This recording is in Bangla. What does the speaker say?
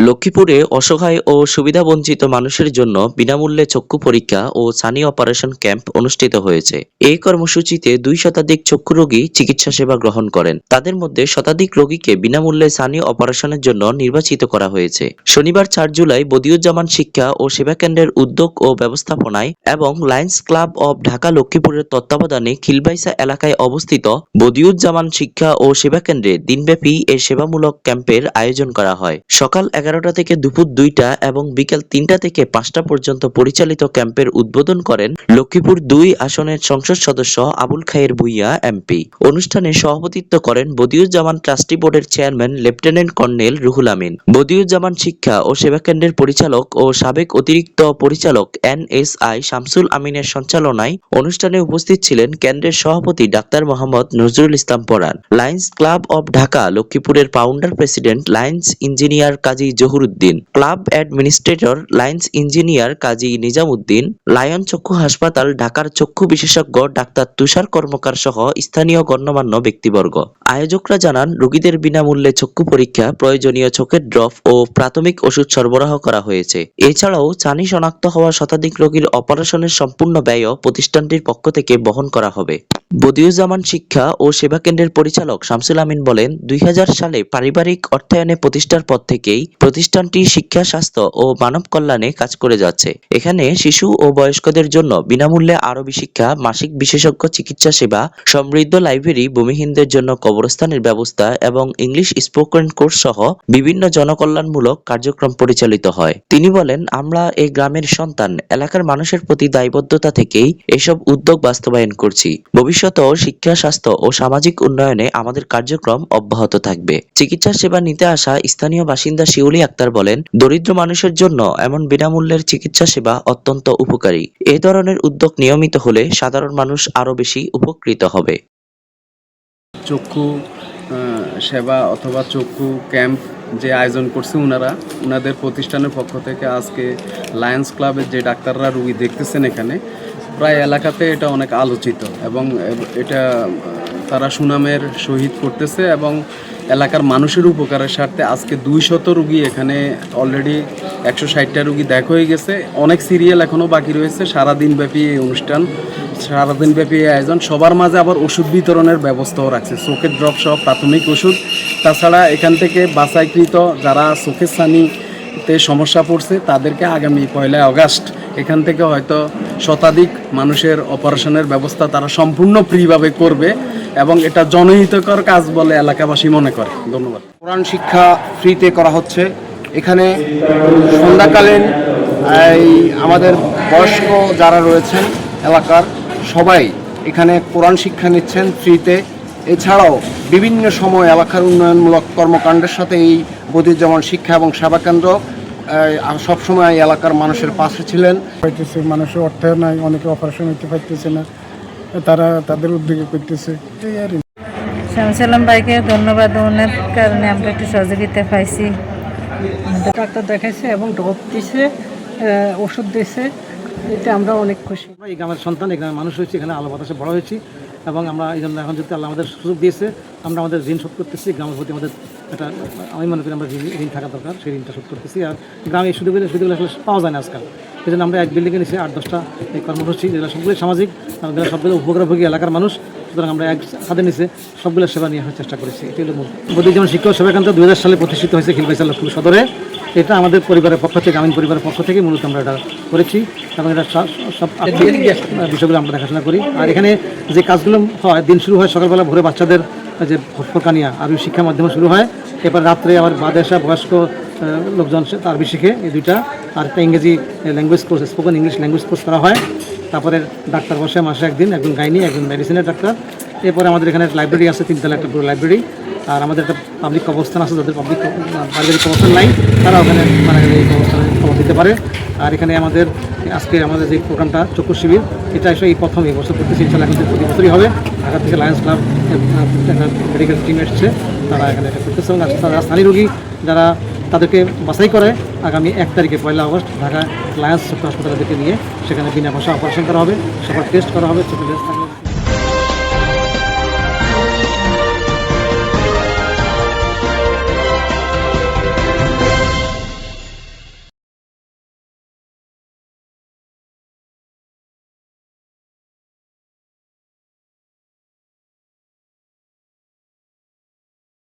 লক্ষ্মীপুরে অসহায় ও সুবিধাবঞ্চিত মানুষের জন্য বিনামূল্যে চক্ষু পরীক্ষা ও ছানি অপারেশন ক্যাম্প অনুষ্ঠিত হয়েছে। এই কর্মসূচিতে ২ শতাধিক চক্ষু রোগী চিকিৎসা সেবা গ্রহণ করেন। তাদের মধ্যে শতাধিক রোগীকে বিনামূল্যে ছানি অপারেশনের জন্য নির্বাচিত করা হয়েছে। শনিবার ৪ জুলাই বদিউজ্জামান শিক্ষা ও সেবা কেন্দ্রের উদ্যোগ ও ব্যবস্থাপনায় এবং লায়ন্স ক্লাব অব ঢাকা লক্ষ্মীপুরের তত্ত্বাবধানে খিলবাইসা এলাকায় অবস্থিত বদিউজ্জামান শিক্ষা ও সেবা কেন্দ্রে দিনব্যাপী এই সেবামূলক ক্যাম্পের আয়োজন করা হয়। সকাল ১১টা থেকে দুপুর ২টা এবং বিকেল ৩টা থেকে ৫টা পর্যন্ত পরিচালিত ক্যাম্পের উদ্বোধন করেন লক্ষ্মীপুর ২ আসনের সংসদ সদস্য আবুল খায়ের ভূঁইয়া এমপি। অনুষ্ঠানে সভাপতিত্ব করেন বদিউজ্জামান ট্রাস্টি বোর্ডের chairman lieutenant colonel Ruhul Amin. Badiuzzaman শিক্ষা ও সেবা কেন্দ্রের পরিচালক ও সাবেক অতিরিক্ত পরিচালক এনএসআই শামসুল আমিনের সঞ্চালনায় অনুষ্ঠানে উপস্থিত ছিলেন কেন্দ্রের সভাপতি doctor Mohammad Nazrul Islam Paran, lions club of Dhaka লক্ষ্মীপুরের founder president lions engineer Kazi Jahuruddin, club administrator lions engineer Kazi Nizamuddin, lion চক্ষু হাসপাতাল ঢাকার চক্ষু বিশেষজ্ঞ ডাক্তার তুষার কর্মকার সহ স্থানীয় গণ্যমান্য ব্যক্তিবর্গ। আয়োজকরা জানান, রোগীদের বিনামূল্যে চক্ষু পরীক্ষা, প্রয়োজনীয় চোখের ড্রপ ও প্রাথমিক ওষুধ সরবরাহ করা হয়েছে। এছাড়াও ছানি শনাক্ত হওয়া শতাধিক রোগীর অপারেশনের সম্পূর্ণ ব্যয়ও প্রতিষ্ঠানটির পক্ষ থেকে বহন করা হবে। বদিউজ্জামান শিক্ষা ও সেবা কেন্দ্রের পরিচালক শামসুল আমিন বলেন, ২০০০ সালে পারিবারিক অর্থায়নে প্রতিষ্ঠার পর থেকেই প্রতিষ্ঠানটি শিক্ষা, স্বাস্থ্য ও মানব কল্যাণে কাজ করে যাচ্ছে। এখানে শিশু ও বয়স্কদের জন্য বিনামূল্যে আরবি শিক্ষা, মাসিক বিশেষজ্ঞ চিকিৎসা সেবা, সমৃদ্ধ লাইব্রেরি, ভূমিহীনদের জন্য কবরস্থানের ব্যবস্থা এবং ইংলিশ স্পোকেন কোর্স সহ বিভিন্ন জনকল্যাণমূলক কার্যক্রম পরিচালিত হয়। তিনি বলেন, আমরা এই গ্রামের সন্তান, এলাকার মানুষের প্রতি দায়বদ্ধতা থেকেই এসব উদ্যোগ বাস্তবায়ন করছি। ভবিষ্যতেও শিক্ষা, স্বাস্থ্য ও সামাজিক উন্নয়নে আমাদের কার্যক্রম অব্যাহত থাকবে। চিকিৎসা সেবা নিতে আসা স্থানীয় বাসিন্দা শিউলি আক্তার বলেন, দরিদ্র মানুষের জন্য এমন বিনামূল্যের চিকিৎসা সেবা অত্যন্ত উপকারী। এ ধরনের উদ্যোগ নিয়মিত হলে সাধারণ মানুষ আরও বেশি উপকৃত হবে। চক্ষু সেবা অথবা চক্ষু ক্যাম্প যে আয়োজন করছে ওনাদের প্রতিষ্ঠানের পক্ষ থেকে আজকে লায়ন্স ক্লাবের যে ডাক্তাররা রুগী দেখতেছেন এখানে প্রায় এলাকাতে এটা অনেক আলোচিত এবং এটা তারা সুনামের সহিত করতেছে এবং এলাকার মানুষের উপকারের স্বার্থে আজকে ২০০ রুগী এখানে অলরেডি ১৬০টা রুগী দেখা হয়ে গেছে। অনেক সিরিয়াল এখনও বাকি রয়েছে। সারাদিনব্যাপী এই অনুষ্ঠান, সারাদিনব্যাপী এই আয়োজন। সবার মাঝে আবার ওষুধ বিতরণের ব্যবস্থাও রাখছে, চোখের ড্রপ সহ প্রাথমিক ওষুধ। তাছাড়া এখান থেকে বাছাইকৃত যারা চোখের ছানিতে সমস্যা পড়ছে তাদেরকে আগামী ১লা আগস্ট এখান থেকে হয়তো শতাধিক মানুষের অপারেশনের ব্যবস্থা তারা সম্পূর্ণ ফ্রিভাবে করবে এবং এটা জনহিতকর কাজ বলে এলাকাবাসী মনে করে। ধন্যবাদ। কোরআন শিক্ষা ফ্রিতে করা হচ্ছে। এখানে সন্ধ্যাকালীন আমাদের বয়স্ক যারা রয়েছেন এলাকার সবাই এখানে কোরআন শিক্ষা নিচ্ছেন ফ্রিতে। এছাড়াও বিভিন্ন সময় এলাকার উন্নয়নমূলক কর্মকাণ্ডের সাথে এই বদিউজ্জামান শিক্ষা এবং সেবা কেন্দ্র সবসময় এলাকার মানুষের পাশে ছিলেন। মানুষের অর্থ নাই, অনেকে অপারেশন হইতে পারতেছে না, তারা তাদের উদ্যোগে করতেছে। শামসুল ভাইকে ধন্যবাদ, ওনার কারণে আমরা একটু সহযোগিতা পাইছি। ডাক্তার দেখাইছে এবং ড্রপ দিছে, ওষুধ দিছে, এতে আমরা অনেক খুশি। এই গ্রামের সন্তান, এই গ্রামের মানুষ হয়েছি, এখানে আলো বাতাসে বড় হয়েছি এবং আমরা এই জন্য এখন যদি আল্লাহ আমাদের সুযোগ দিয়েছে আমরা আমাদের ঋণ শোধ করতেছি। গ্রামের প্রতি আমাদের এটা আমি মনে করি আমরা ঋণ থাকা দরকার, সেই ঋণটা শোধ করতেছি। আর গ্রামে এই সুযোগগুলো আসলে পাওয়া যায় না আজকাল। এই জন্য আমরা এক বিল্ডিংয়ে নিচে 8-10টা এই কর্মসূচি, যেগুলো সবগুলো সামাজিক, সবগুলো উপকারভোগী এলাকার মানুষ। সুতরাং আমরা এক ছাদের নিচে সবগুলো সেবা নিয়ে আসার চেষ্টা করেছি। এটি হলো মূল। বদিউজ্জামান শিক্ষা ও সেবা কেন্দ্র 2000 সালে প্রতিষ্ঠিত হয়েছে খিলবাইসা লক্ষ্মীপুর সদরে। এটা আমাদের পরিবারের পক্ষ থেকে, গ্রামীণ পরিবারের পক্ষ থেকে মূলত আমরা এটা করেছি এবং এটা সব বিষয়গুলো আমরা দেখাশোনা করি। আর এখানে যে কাজগুলো হয়, দিন শুরু হয় সকালবেলা ভোরে বাচ্চাদের যে ফরকানিয়া আরবি শিক্ষার মাধ্যমে শুরু হয়। এরপর রাত্রে আবার বাদে আসা বয়স্ক লোকজন আরবি শিখে, এই দুইটা। আর একটা ইংরেজি language course, spoken English language course করা হয়। তারপরে ডাক্তার বসে মাসে একদিন, একজন গাইনি, একজন মেডিসিনের ডাক্তার। এরপরে আমাদের এখানে লাইব্রেরি আছে, 3 তলা একটা পুরো লাইব্রেরি। আর আমাদের একটা পাবলিক কবরস্থান আছে, যাদের পারিবারিক কবরস্থান নাই তারা ওখানে এই কবরস্থানে খবর দিতে পারে। আর এখানে আজকে আমাদের যে প্রোগ্রামটা চক্ষু শিবির, এটা এসে এই প্রথম এই বছর করতেছি, ইনশাআল্লাহ এখন প্রতি বছরই হবে। ঢাকা থেকে লায়ন্স ক্লাব মেডিকেল টিম এসছে, তারা এখানে এটা করতেছে এবং তারা স্থানীয় রোগী যারা তাদেরকে বাছাই করে আগামী 1 তারিখে 1লা আগস্ট ঢাকা লায়ন্স চক্ষু হাসপাতালে নিয়ে সেখানে বিনা পয়সা অপারেশন করা হবে, সবার টেস্ট করা হবে, চোখের টেস্ট থাকবে।